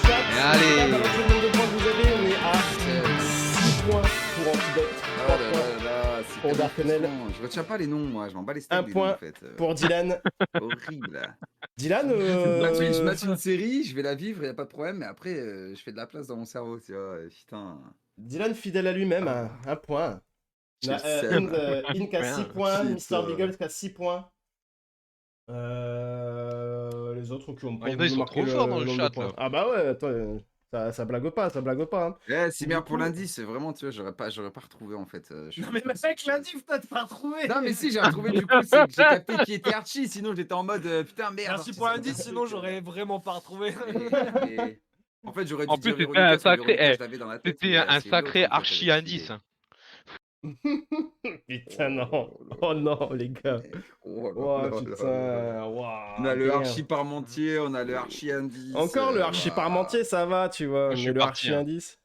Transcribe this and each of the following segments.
Chat, Mais n'hésitez pas à allez. balancer le nombre de points que vous avez. On est à 6 points pour Antidote, Oh 3 là points là là, c'est pour tellement Darkenel, frustrant. Je retiens pas les noms, moi. Je m'en bats les 1 steaks des noms, en point fait. pour Dylan. Horrible. Dylan, Je mate une série, je vais la vivre, y a pas de problème, mais après, je fais de la place dans mon cerveau, tu vois. Putain. Dylan fidèle à lui-même, 1 point. On J'ai a le seum. Inde qui a 6 points, Putain. Mr. Beagle qui a 6 points. Les autres qui ont Ah, pas y en a, ils voulu sont marquer trop forts dans le le nombre de chat, points. là. Ah bah ouais, attends, ça blague pas, ça blague pas. Hein. Ouais, c'est Du bien pour coup- l'indice, vraiment, tu vois, j'aurais pas retrouvé en fait. Non mais mec, lundi, t'as pas retrouvé. Non, mais si, j'ai retrouvé du coup, c'est que j'ai capté qui était Archie, sinon j'étais en mode putain, merde. Merci Archie, pour c'est l'indice, pas sinon un truc, j'aurais vraiment pas retrouvé. mais- En fait, j'aurais dû En plus, dire c'était Véronica, un parce que sacré. Véronica, je l'avais dans la tête. C'était mais, un c'est l'autre, sacré en fait, avec archi-indice. qui- Putain, non. Oh non, les gars. Oh là Oh là là là. putain. Wow, On a le damn. archi parmentier, on a le archi indice. Encore le archi parmentier, ça va, tu vois. Moi, je Mais suis le parti, archi hein. indice.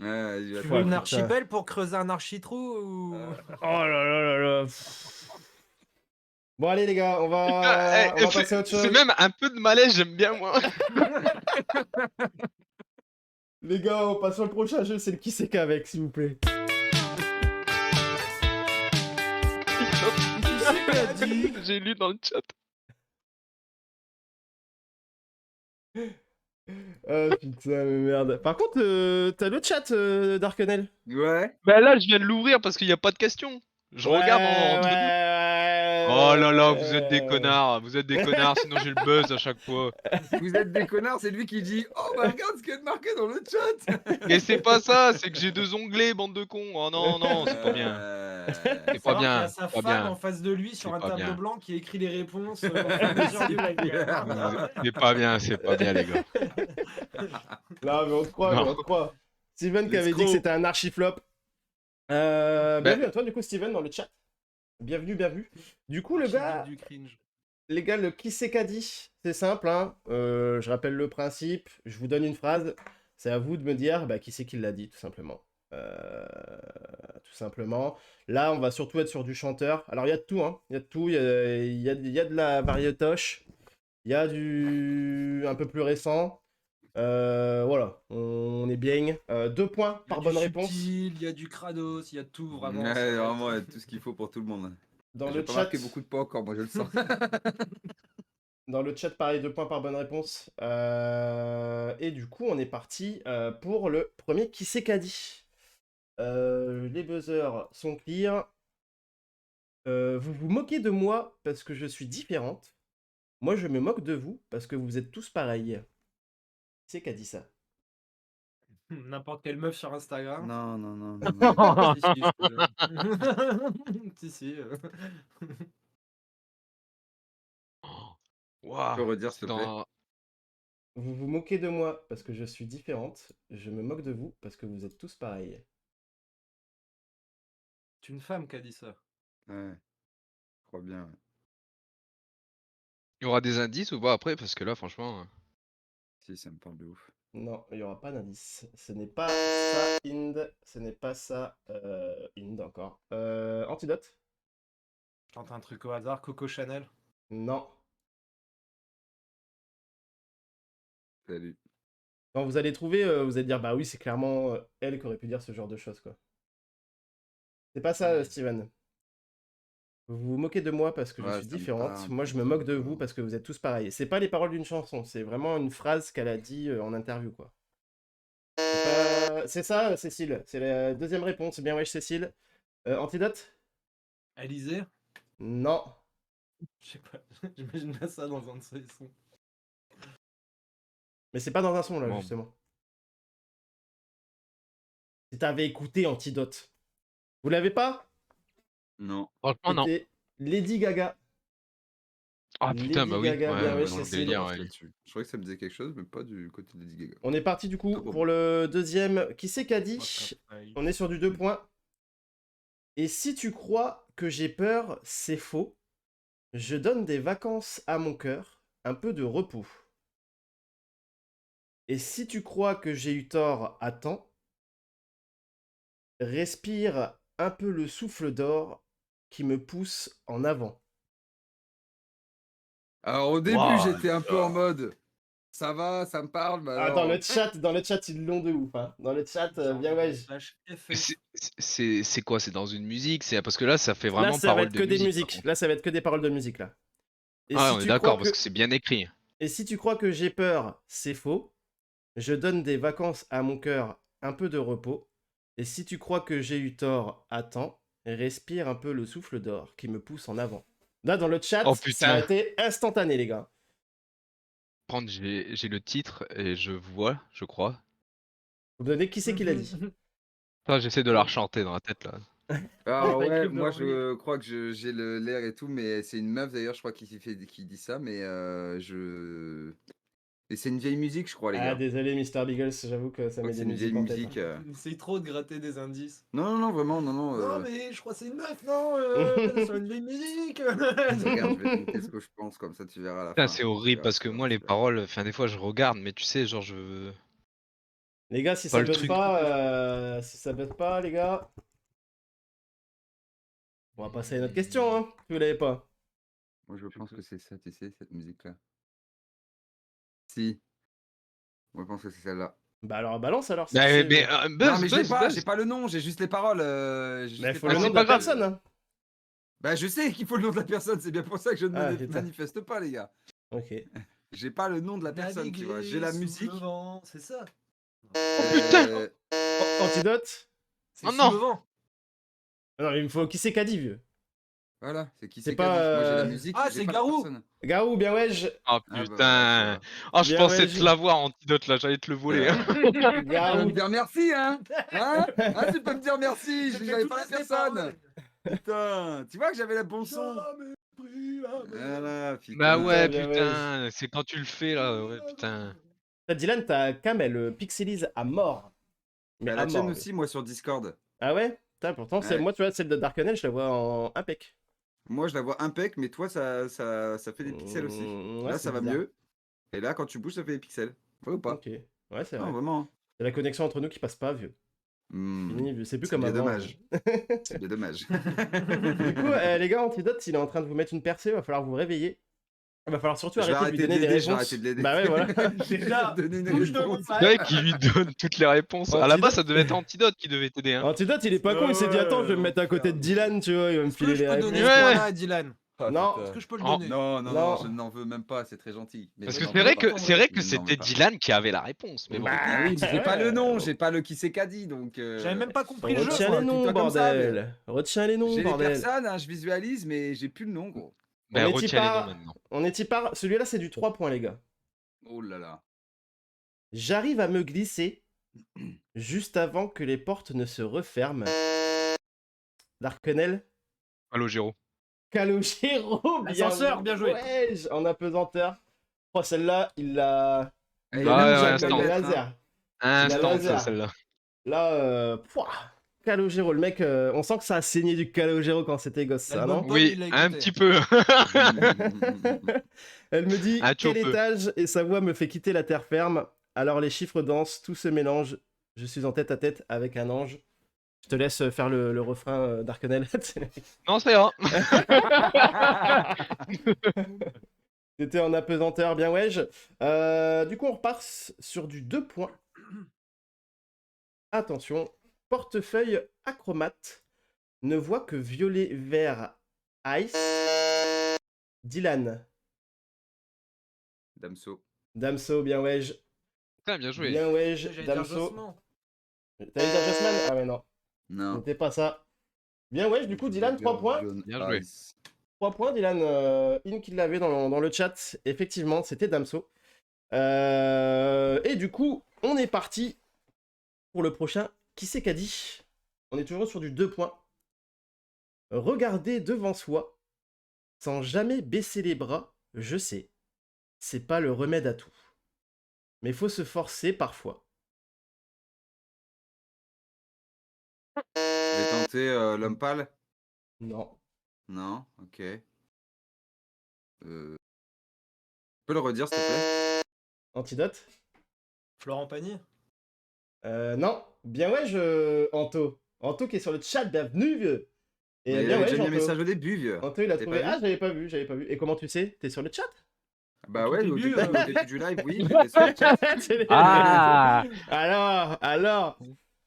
Ouais, il va Tu te- veux une putain. archipel pour creuser un architrou ou... Oh là là là là. Bon allez les gars, on va passer à autre chose. C'est même un peu de malaise, j'aime bien moi. Les gars, on passe sur le prochain jeu, c'est le qui c'est qu'avec, s'il vous plaît. J'ai lu dans le chat. Ah putain, mais merde. Par contre, t'as le chat, Darkenel. Ouais. Bah là, je viens de l'ouvrir parce qu'il n'y a pas de questions. Je regarde entre nous. Oh là là, vous êtes des connards, sinon j'ai le buzz à chaque fois. Vous êtes des connards, c'est lui qui dit oh bah regarde ce qu'il y a de marqué dans le chat. Et c'est pas ça, c'est que j'ai 2 onglets, bande de cons. Oh non, non, c'est pas bien. C'est pas Il y a bien, sa c'est pas femme bien. en face de lui sur C'est un pas tableau bien. blanc qui écrit les réponses au fur et à mesure du live. C'est pas bien les gars. Non, mais on te croit, Non. mais on te croit. Steven qui Let's avait dit go. que c'était un archiflop. Bienvenue à toi, du coup, Steven, dans le chat. Bienvenue, bienvenue. Du coup, le gars, Du cringe. les gars, le qui c'est qu'a dit, c'est simple. Hein. Je rappelle le principe. Je vous donne une phrase. C'est à vous de me dire qui c'est qui l'a dit, tout simplement. Tout simplement. Là, on va surtout être sur du chanteur. Alors, il y a de tout. Hein. Il y a de tout. Il y a de la variétoche. Il y a du un peu plus récent. Voilà, on est bien. 2 points par bonne réponse. Il y a du Kratos, il y a tout vraiment. Ouais, ça va être- vraiment, il y a tout ce qu'il faut pour tout le monde. Dans J'ai le pas chat, marqué beaucoup de points encore, moi je le sens. dans le chat, pareil, 2 points par bonne réponse. Et du coup, on est parti pour le premier qui c'est qu'a dit. Les buzzers sont clear. Vous vous moquez de moi parce que je suis différente. Moi, je me moque de vous parce que vous êtes tous pareils. Qui c'est qu'a dit ça? N'importe quelle meuf sur Instagram. Non, non, non. non. Si, si, je te jure. Si, si. Tu peux Waouh. redire s'il te plaît. Dans- Vous vous moquez de moi parce que je suis différente. Je me moque de vous parce que vous êtes tous pareils. C'est une femme qui a dit ça. Ouais. Je crois bien. Ouais. Il y aura des indices ou pas après? Parce que là, franchement. Si, ça me parle de ouf. Non, il n'y aura pas d'indice. Ce n'est pas ça, Inde. Ce n'est pas ça, Inde encore. Antidote? Tente un truc au hasard, Coco Chanel. Non. Salut. Quand vous allez trouver, vous allez dire, bah oui, c'est clairement elle qui aurait pu dire ce genre de choses, quoi. C'est pas ça, Steven. Vous vous moquez de moi parce que je Ouais, suis ça me différente. parle, Moi, je me putain, moque de quoi. vous parce que vous êtes tous pareils. C'est pas les paroles d'une chanson, c'est vraiment une phrase qu'elle a dit en interview, quoi. C'est ça, Cécile. C'est la deuxième réponse. Bien, wesh, Cécile. Antidote? Alizé. Non. Je sais pas, j'imagine pas ça dans un de ses sons. Mais c'est pas dans un son, là, Bon. justement. Si t'avais écouté Antidote. Vous l'avez pas? Non. Franchement, non. C'était Lady Gaga. Ah putain, Lady bah oui. Gaga, Ouais, bien, ouais, ouais, dans le c'est délire, Parce ouais. là-dessus. Je croyais que ça me disait quelque chose, mais pas du côté de Lady Gaga. On est parti, du coup, Ah bon. pour le deuxième. Qui c'est qu'a dit? On est sur du 2 points. Et si tu crois que j'ai peur, c'est faux. Je donne des vacances à mon cœur, un peu de repos. Et si tu crois que j'ai eu tort, attends. Respire un peu le souffle d'or qui me pousse en avant. Alors au début, Waouh, j'étais un peu en mode ça va, ça me parle, mais Ah, alors. dans le chat, ils l'ont de ouf. Hein. Dans le chat, bien ouais. C'est quoi? C'est dans une musique? C'est parce que là, ça fait Là, vraiment ça va parole être de que des musique, par musiques. contre. Là, ça va être que des paroles de musique, là. Et Ah, si on est tu crois d'accord, parce que... que c'est bien écrit. Et si tu crois que j'ai peur, c'est faux. Je donne des vacances à mon cœur, un peu de repos. Et si tu crois que j'ai eu tort, attends. Respire un peu le souffle d'or qui me pousse en avant. Là, dans le chat, Oh ça a putain! été instantané, les gars. Prendre, j'ai le titre et je vois, je crois. Vous me donnez qui c'est qui l'a dit? Attends, j'essaie de la rechanter dans la tête, là. Ah Avec ouais, les moi Florent je crois que j'ai l'air et tout, mais c'est une meuf d'ailleurs, je crois, qui dit ça, mais Et c'est une vieille musique, je crois, les Ah, gars. désolé, Mister Beagles, j'avoue que Je ça crois met que des c'est une vieille musiques en tête. musique. Essaye trop de gratter des indices. Non, non, non, vraiment, non, non. Non, mais je crois que c'est une meuf, non sur une vieille musique. Regarde, je vais te noter ce que je pense, comme ça tu verras à la Putain, fin. c'est Tu horrible verras, parce tu que verras, moi, tu les verras. paroles, enfin, des fois, je regarde, mais tu sais, genre, je. Les gars, si Pas ça le buzz truc. pas, les gars, on va passer à une autre question, hein, si vous l'avez pas. Moi, je pense que c'est ça, tu sais, cette musique-là. Si, moi, je pense que c'est celle-là. Bah alors, balance alors, si tu Mais, sais. mais Non, buzz, mais buzz, j'ai buzz! pas le nom, j'ai juste les paroles. J'ai juste Mais les faut le Ah, nom c'est de paroles. la pas grave. personne, hein. Bah, je sais qu'il faut le nom de la personne, c'est bien pour ça que je ne Ah, putain. manifeste pas, les gars. Ok. J'ai pas le nom de la personne, tu vois. J'ai la musique. C'est ça. Oh putain! Euh, Antidote. C'est Oh sous le non! vent. Ah non, il me faut qui c'est qu'a dit, vieux. Voilà, c'est qui C'est c'est qui a pas, dit. Moi, j'ai la musique, Ah, j'ai c'est pas la Garou. personne. Garou, bien ouais, Oh Ah, bah voilà, tu putain! vois. Oh, je Bien, pensais ouais, te l'avoir, Antidote, là, j'allais te le voler. Tu vas Garou. me dire merci, hein? Hein? Hein, tu peux me dire merci, J'ai fait j'avais toutes pas la les personne. paroles. Putain, tu vois que j'avais la bon son. Jamais pris la mer. Voilà, Bah putain. ouais, Bien ouais. putain, c'est quand tu le fais, là, ouais, putain. Dylan, ta cam, elle pixelise à mort. Mais Bah, à la tienne mort. aussi, moi, sur Discord. Ah ouais? Putain, pourtant, Ouais. moi, tu vois, celle de Darknell, je la vois en impec. Moi, je la vois impec, mais toi, ça fait des pixels aussi. Ouais, Là, c'est ça va bizarre. mieux. Et là, quand tu bouges, ça fait des pixels. Ouais ou pas? Ok. Ouais, c'est Non, vrai. vraiment. C'est la connexion entre nous qui passe pas, vieux. Hmm, Fini, vieux. C'est plus C'est comme bien avant. dommage. C'est bien dommage. Du coup, les gars, Antidote, il est en train de vous mettre une percée, il va falloir vous réveiller. Il va falloir surtout Je vais arrêter de lui arrêter de donner des l'aider, je vais réponses. arrêter de l'aider. Bah ouais, voilà. Déjà, Donner une touche de réponse. mon C'est vrai qu'il lui donne toutes les réponses. À la base, ça devait être Antidote qui devait t'aider, hein. Antidote, il est pas con, il s'est dit attends, je vais me mettre à côté de Dylan, tu vois, il va me Est-ce que filer je les peux donner réponses. ce Ouais. point-là à Dylan? Non. Est-ce que je peux le Oh. donner? Non, non, Non. non, je n'en veux même pas, c'est très gentil. Mais Parce je que n'en c'est veux vrai pas. que Je n'en c'était veux pas. Dylan qui avait la réponse, mais bon. Bah, Ah oui, mais j'ai pas le ouais. nom, j'ai pas le qui c'est qu'a dit, donc. J'avais même pas compris le jeu. Retiens moi. les noms, Toi comme ça, bordel. Retiens les noms, J'ai les bordel. personnes, hein, je visualise, mais j'ai plus le nom, gros. Ben, On est retiens les noms pas. maintenant. On est pas. Celui-là, c'est du 3 points, les gars. Oh là là. J'arrive à me glisser juste avant que les portes ne se referment. Darkenel. Allô, Géraud. Calogero, bien L'ascenseur, bien joué. Ouais, en apesanteur. Oh, celle-là, il l'a. Eh, Il y a a Ah même ouais, ninja, ouais, quoi, il instant. a Galette, hein. laser. Instant, laser. celle-là. Là, pouah, Calogero, le mec, on sent que ça a saigné du Calogero quand c'était gosse, ça, L'album non Paul, Oui, il l'a un écouté. petit peu. Elle me dit Un quel peu. étage et sa voix me fait quitter la terre ferme. Alors les chiffres dansent, tout se mélange. Je suis en tête à tête avec un ange. Je te laisse faire le refrain d'Arkenel. Non, ça ira. C'était en apesanteur, bien ouais. Du coup, on repart sur du 2 points. Attention, portefeuille acromate ne voit que violet, vert, ice. Dylan. Damso. Damso, bien ouais. Putain, bien joué. Bien ouais, J'allais dire Damso. Jossman. T'allais dire Jasmine? Ah ouais, non. Non. C'était pas ça. Bien ouais, du coup, Dylan, 3 points. Bien joué. 3 points, Dylan. In qui l'avait dans le chat. Effectivement, c'était Damso. Et du coup, on est parti pour le prochain. Qui c'est qu'a dit? On est toujours sur du 2 points. Regardez devant soi, sans jamais baisser les bras, je sais. C'est pas le remède à tout. Mais faut se forcer parfois. Je vais tenter l'homme pâle. Non. Non, ok. Tu peux le redire, s'il te plaît? Antidote? Florent Pagny. Non, bien ouais, Anto. Anto qui est sur le chat, bienvenue, vieux. Et Mais il bien avait ouais, déjà mis un Anto. message au début, vieux. Anto, il a T'as trouvé. pas Ah, vu j'avais pas vu. Et comment tu sais? T'es sur le chat? Bah Au ouais, tout au début, début du live, oui, j'étais sur le chat. Ah Alors.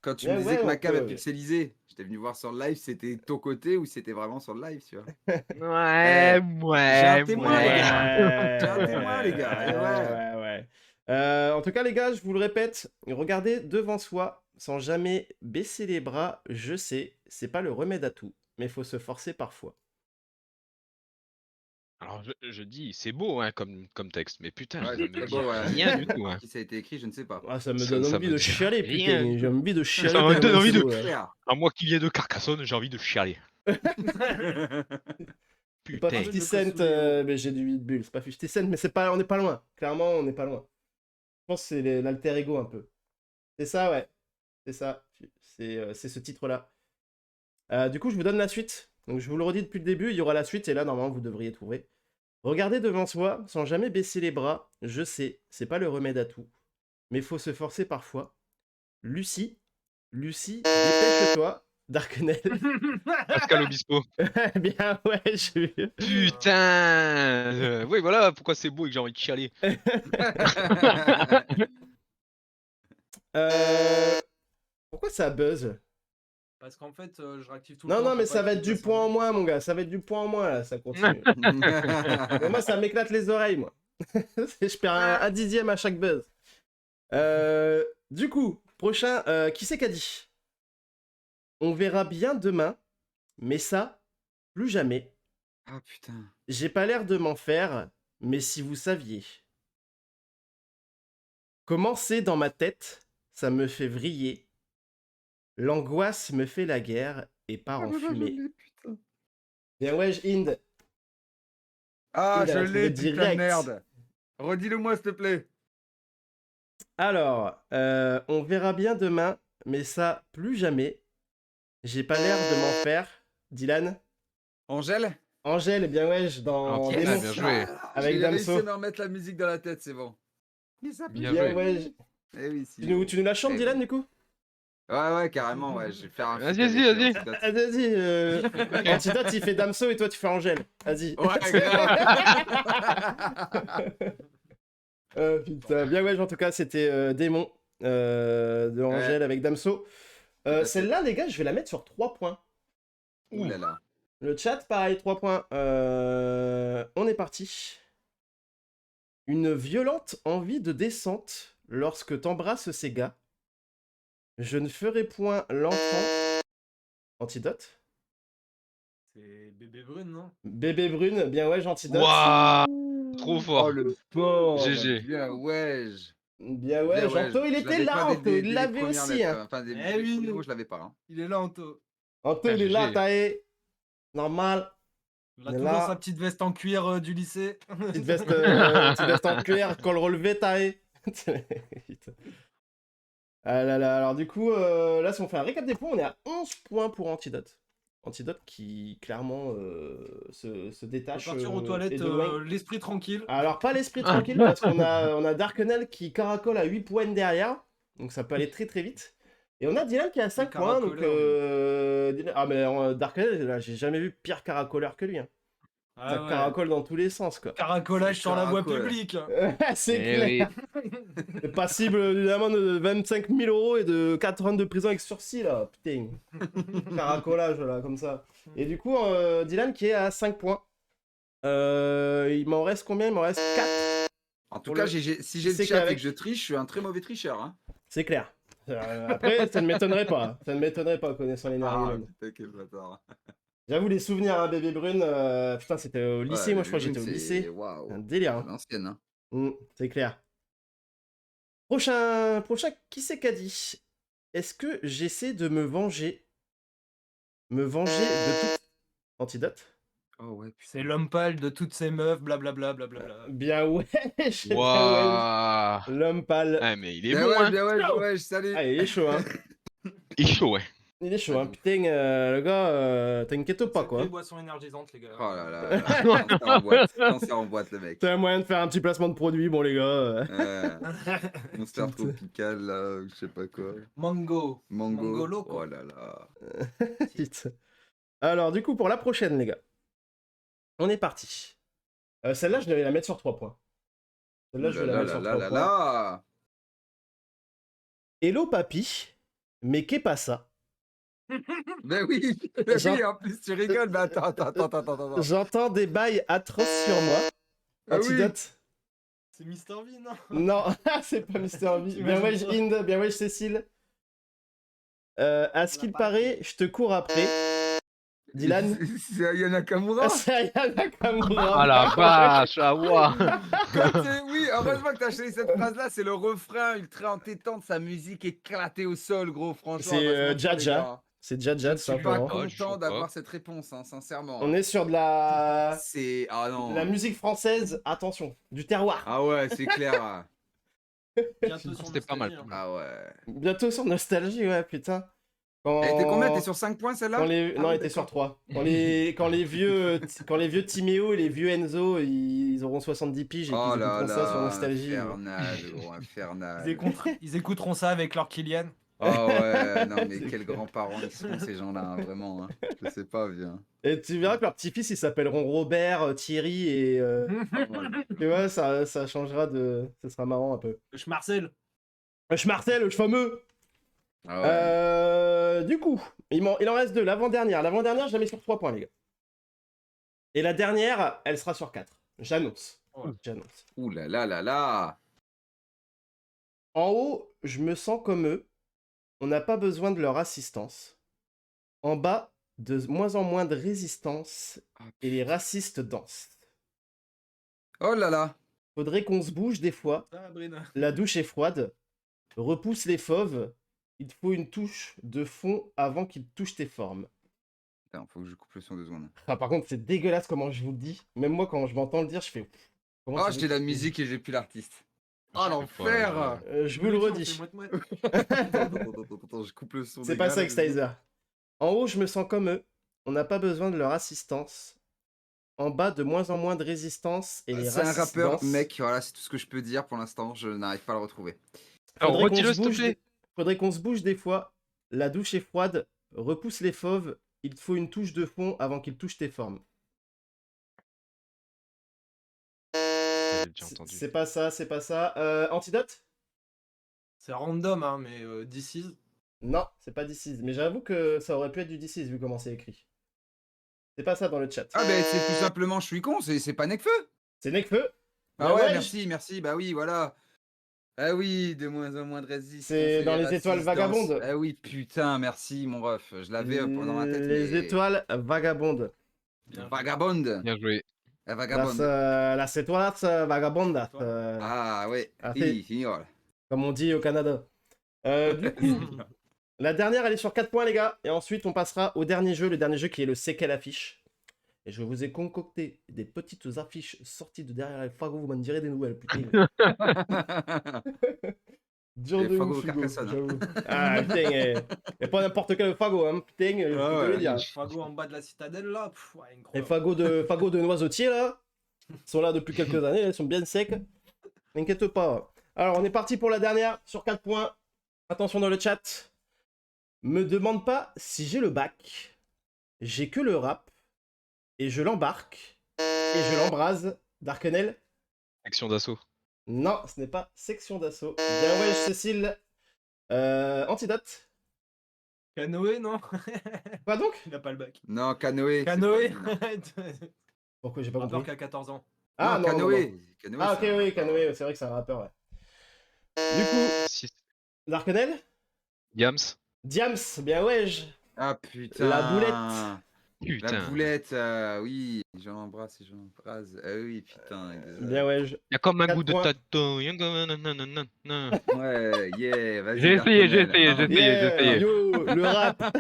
Quand tu Bien me disais ouais, que ma cam est Anto. pixelisée, j'étais venu voir sur le live, c'était de ton côté ou c'était vraiment sur le live, tu vois. Ouais, j'ai un ouais, témoin, les gars. ouais. J'ai un témoin, les gars. Et ouais. Ouais. En tout cas, les gars, je vous le répète, regardez devant soi sans jamais baisser les bras. Je sais, c'est pas le remède à tout, mais faut se forcer parfois. Alors je dis, c'est beau hein, comme texte, mais putain, Ouais, ça c'est me très dit beau, ouais. rien du tout. Hein. Qui ça a été écrit, je ne sais pas. Ah, ça me Ça, donne ça envie me de dit chialer, rien putain. du J'ai tout. envie de chialer. Ça me donne envie de... Clair. À moi qui viens de Carcassonne, j'ai envie de chialer. C'est pas Putain. 50 de Cent, Kasuyo. mais j'ai du 8 bulles. C'est pas 50 Cent, mais on n'est pas loin. Clairement, on n'est pas loin. Je pense que c'est l'alter ego un peu. C'est ça, ouais. C'est ça. C'est ce titre-là. Du coup, je vous donne la suite. Donc, je vous le redis depuis le début, il y aura la suite, et là, normalement, vous devriez trouver. Regardez devant soi, sans jamais baisser les bras. Je sais, c'est pas le remède à tout. Mais faut se forcer parfois. Lucie, dépêche-toi. Darknell. Pascal Obispo. Bien, ouais, j'ai vu. Putain oui, voilà pourquoi c'est beau et que j'ai envie de chialer. Pourquoi ça buzz? Parce qu'en fait, je réactive tout le Non, temps. non, mais pour ça pas va qu'il être du passe un point en bruit. moins, mon gars. Ça va être du point en moins, là, ça continue. Mais moi, ça m'éclate les oreilles, moi. Je perds un dixième à chaque buzz. Du coup, prochain, qui c'est qu'a dit? On verra bien demain, mais ça, plus jamais. Ah putain. J'ai pas l'air de m'en faire, mais si vous saviez. Comment c'est dans ma tête, ça me fait vriller. L'angoisse me fait la guerre et part en fumée. Putain. Bien ouais, Inde. Ah, Il a je trouvé l'ai, putain de direct. merde. Redis-le-moi, s'il te plaît. Alors, on verra bien demain, mais ça, plus jamais. J'ai pas l'air de m'en faire. Dylan? Angèle? Angèle, bien ouais, dans Ok, Démon. bien joué. Avec J'ai réussi Damso. à me remettre la musique dans la tête, c'est bon. Bien Bien joué. ouais. Eh oui, si. Tu nous la chantes, Eh Dylan, oui. du coup? Ouais, carrément, ouais. Je vais faire un feat Vas-y, avec, vas-y. Antidote. Ah, vas-y, Antidote, il fait Damso et toi, tu fais Angèle. Vas-y. Ouais, grave. Putain, bien ouais, en tout cas, c'était Démon de Angèle avec Damso. à fait. Celle-là, les gars, je vais la mettre sur 3 points. Ouh là là. Le chat, pareil, 3 points. On est parti. Une violente envie de descente lorsque t'embrasses ces gars. Je ne ferai point l'enfant. Antidote. C'est bébé brune, non? Bébé brune, bien ouais, Antidote. Waouh, trop fort. Oh le sport. GG. Bien, ouais. Bien ouais, Bien, Anto, il je était l'avais là, pas Anto, dès il les l'avait premières aussi. lettres, Hein. Enfin, des Eh oui. premiers mots, je l'avais pas. Hein. Il est là, Anto. Anto, Putain, il est là, GG. taillé. Normal. Il a Il est toujours là. sa petite veste en cuir du lycée. Petite veste en cuir, col relevé, taillé. Ah là là, alors du coup, là, si on fait un récap des points, on est à 11 points pour Antidote. Antidote qui, clairement, se On va détache. partir aux et toilettes, de loin. l'esprit tranquille. Alors, pas l'esprit tranquille, parce qu'on a Darknell qui caracole à 8 points derrière. Donc, ça peut aller très très vite. Et on a Dylan qui est à 5 points. Donc, ah, mais Darknell, là, j'ai jamais vu pire caracoleur que lui. Hein. Ça Ah ouais. caracole dans tous les sens, quoi. Caracolage C'est sur la voie caracole. publique. C'est Eh clair. C'est passible évidemment de 25 000 € et de 4 ans de prison avec sursis, là. Putain. Caracolage, là, comme ça. Et du coup, Dylan qui est à 5 points. Il m'en reste combien? Il m'en reste 4. En tout Pour cas, le- si j'ai le c'est chat et qu'avec- que je triche, je suis un très mauvais tricheur. Hein. C'est clair. Après, ça ne m'étonnerait pas. Ça ne m'étonnerait pas, connaissant l'énergie Ah, humaine. putain, quel bâtard. J'avoue, les souvenirs, hein, bébé brune. Putain, c'était au lycée. Ouais, Moi, je crois que Brune, j'étais au c'est- lycée. Waouh. Un délire. Hein. L'ancienne. Hein. C'est clair. Prochain, qui c'est qu'a dit? Est-ce que j'essaie de me venger? Me venger de toute... Antidote? Oh ouais, putain. C'est l'homme pâle de toutes ces meufs, blablabla. Blablabla. Bien ouais, bien ouais. Waouh. L'homme pâle. Ah, mais il est Bien bon, ouais, hein. bien ouais, salut. Ah, il est chaud, hein. Il est chaud, ouais. Il est chaud, hein. Putain, le gars, t'inquiète pas, quoi. Des boissons énergisantes, les gars. Oh là là, là. Cancer en boîte. Cancer en boîte, le mec. T'as un moyen de faire un petit placement de produit, bon, les gars. Monster tropical, là, je sais pas quoi. Mango. Mango. Mango loco. Oh là là. Vite. Alors, du coup, pour la prochaine, les gars, on est parti. Celle-là, je devais la mettre sur 3 points. Celle-là, je vais la mettre sur 3 points. Là. Hello, papy, mais qu'est pas ça? Ben oui, oui, en plus tu rigoles, mais attends. J'entends des bails atroces sur moi. Ah oui. Antidote. C'est Mister V, non? Non, c'est pas Mister V. Bien wesh Inde, bien wesh Cécile. À ce qu'il paraît, je te cours après. Dylan. C'est Aya Nakamura. C'est Aya Nakamura. Ah la vache, ah ouah. Oui, heureusement que t'as choisi cette phrase-là, c'est le refrain ultra entêtant, sa musique éclatée au sol, gros, franchement. C'est Jaja. C'est Jaja, tout Je suis pas simplement. content d'avoir cette réponse, hein, sincèrement. On est sur de la... C'est... Ah non. La musique française, attention, du terroir. Ah ouais, c'est clair. C'était pas mal. Ah ouais. Bientôt sur Nostalgie, ouais, putain. Quand... Elle était combien? T'es sur 5 points celle-là? Non, elle était sur 3. Quand les vieux Timéo et les vieux Enzo, ils auront 70 piges et qu'ils écouteront ça sur Nostalgie. Infernal, gros, infernal. Ils écouteront ça avec leur Kylian. Oh ouais, non mais quels grands-parents ils sont ces gens-là, hein, vraiment. Hein. Je sais pas, bien. Et tu verras que leurs petits-fils, ils s'appelleront Robert, Thierry et... Tu vois, ça changera de... Ça sera marrant un peu. Marcel. Marcel, le fameux. Ah ouais. Du coup, il en reste 2. L'avant-dernière, je la mets sur 3 points, les gars. Et la dernière, elle sera sur 4. J'annonce. Ouais. J'annonce. Ouh là là là là. En haut, je me sens comme eux. On n'a pas besoin de leur assistance. En bas, de moins en moins de résistance. Et les racistes dansent. Oh là là. Faudrait qu'on se bouge des fois. Sabrina. La douche est froide. Repousse les fauves. Il te faut une touche de fond avant qu'il touche tes formes. Putain, faut que je coupe le son 2 secondes. Ah, par contre, c'est dégueulasse comment je vous le dis. Même moi, quand je m'entends le dire, je fais... Oh, j'ai la musique et j'ai plus l'artiste. Oh l'enfer. Je vous le redis. Attends, je coupe le son. C'est pas ça, Extizer. En haut, je me sens comme eux. On n'a pas besoin de leur assistance. En bas, de moins en moins de résistance. Et les C'est un racistes rappeur, dansent. mec, voilà, c'est tout ce que je peux dire pour l'instant. Je n'arrive pas à le retrouver. Alors Faudrait qu'on redis-le se s'il te bouge plaît. Faudrait qu'on se bouge des fois. La douche est froide. Repousse les fauves. Il te faut une touche de fond avant qu'il touche tes formes. J'ai déjà entendu. C'est pas ça, c'est pas ça. Antidote? C'est random, hein, mais This Is. Non, c'est pas This Is. Mais j'avoue que ça aurait pu être du This Is vu comment c'est écrit. C'est pas ça dans le chat. Ah ben c'est tout simplement, je suis con, c'est pas Nekfeu. C'est Nekfeu. Ah ouais, ouais, merci, bah oui, voilà. Ah oui, de moins en moins de résistance. C'est dans les étoiles vagabondes. Ah oui, putain, merci mon ref. Je l'avais dans ma tête. Les mais... étoiles vagabondes. Vagabonde. Bien joué. La vagabonde. Las étoiles vagabondas. Ah ouais, sí. signor. Comme on dit au Canada. Du coup, la dernière, elle est sur 4 points, les gars. Et ensuite, on passera au dernier jeu. Le dernier jeu qui est le C'est quelle affiche. Et je vous ai concocté des petites affiches sorties de derrière les fagots. Vous m'en direz des nouvelles, putain. Dur Les de fagots ouf, au Hugo, Carcassonne. j'avoue. Ah, putain. Et pas n'importe quel fagot, hein. Putain, je peux te le dire. Fago en bas de la citadelle, là. Pff, ouais, Les incroyable. fagots de noisetiers, là, sont là depuis quelques années. Ils sont bien secs. N'inquiète pas. Alors, on est parti pour la dernière, sur 4 points. Attention dans le chat. Me demande pas si j'ai le bac. J'ai que le rap. Et je l'embarque. Et je l'embrase. Darkenel? Action d'assaut. Non, ce n'est pas section d'assaut. Bien ouais, Cécile. Antidote. Canoë, non? Quoi donc? Il a pas le bac. Non, canoë. Canoë. Pourquoi j'ai pas Rappeur compris? qui a 14 ans. Ah non, canoë. non, non. Canoë, Ah ok, c'est un oui, rappeur. Canoë, c'est vrai que c'est un rappeur, ouais. Du coup, 6. Darkenel? Yams. Diams, bien ouais. Ah putain. La boulette. Putain. La boulette, oui. Je l'embrasse et je l'embrasse. Ah oui, putain. Bien, ouais. Y'a comme un 4 goût de points. tato. Y'a comme un nanana. Ouais, yeah, vas-y. J'ai essayé, Darkenel. j'ai essayé. Yo, le rap.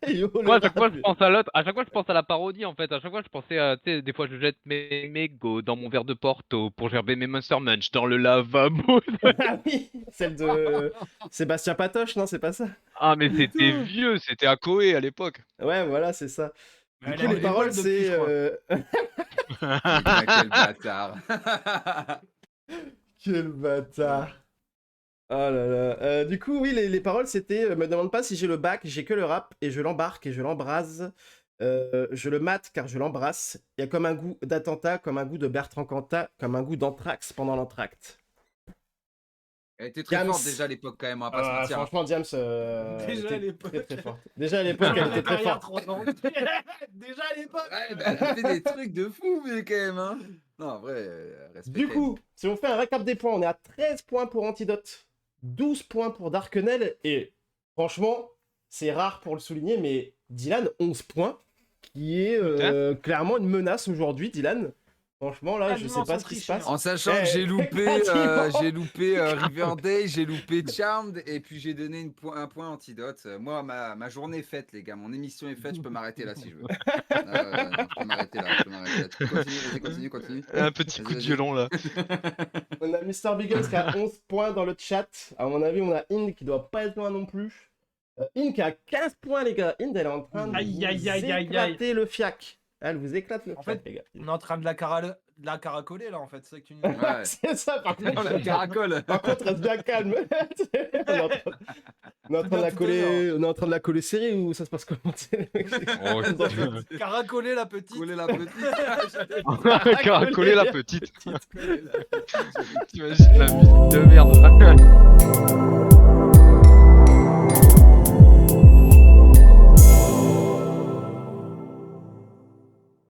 Yo, le Moi, à chaque fois, rap. je pense à l'autre. À chaque fois, je pense à la parodie, en fait. À chaque fois, je pensais à, tu sais, des fois, je jette mes mégots dans mon verre de Porto pour gerber mes Monster Munch dans le lavabo. Ah oui, celle de Sébastien Patoche, non, c'est pas ça? Ah, mais c'était C'était vieux, c'était à Koé à l'époque. Ouais, voilà, c'est ça. Mais Du elle coup, est les en paroles, école depuis, c'est... je crois. Putain, quel bâtard. Quel bâtard. Oh là là. Du coup, oui, les paroles, c'était me demande pas si j'ai le bac, j'ai que le rap, et je l'embarque et je l'embrase. Je le mate car je l'embrasse. Il y a comme un goût d'attentat, comme un goût de Bertrand Cantat, comme un goût d'anthrax pendant l'entracte. Elle était très James. forte déjà à l'époque quand même, on va pas se mentir. Franchement, James, elle Déjà à était l'époque. très très forte. Déjà à l'époque, elle était très forte. Déjà à l'époque. Ouais, bah, elle a fait des trucs de fou, mais quand même, hein. Non, en vrai, respect. Du coup, si on fait un récap des points, on est à 13 points pour Antidote, 12 points pour Darkenel, et franchement, c'est rare pour le souligner, mais Dylan, 11 points, qui est clairement une menace aujourd'hui, Dylan. Franchement, là, je sais pas ce qui se passe. En sachant Eh, que j'ai loupé, quasiment. Riverdale, j'ai loupé Charmed, et puis j'ai donné un point Antidote. Moi, ma journée est faite, les gars. Mon émission est faite. Je peux m'arrêter là si je veux. Non, je peux m'arrêter là. Continue. Un petit coup de violon là. On a Mr. Biggles qui a 11 points dans le chat. À mon avis, on a Inde qui doit pas être loin non plus. Inde qui a 15 points, les gars. Inde, elle est en train de Aïe, vous aïe, aïe, aïe, éclater le fiac. Elle vous éclate le En fiac, fait, les gars. On est en train de la caracoler là en fait, c'est ça que tu nous dis. Ouais. C'est ça, par contre. La caracole. Par contre, reste bien calme. on est en train de la coller, on est en train de la coller serrée ou ça se passe comment? Oh, Caracoler la petite. Couler la petite. Caracoler la petite. T'imagines la musique de merde.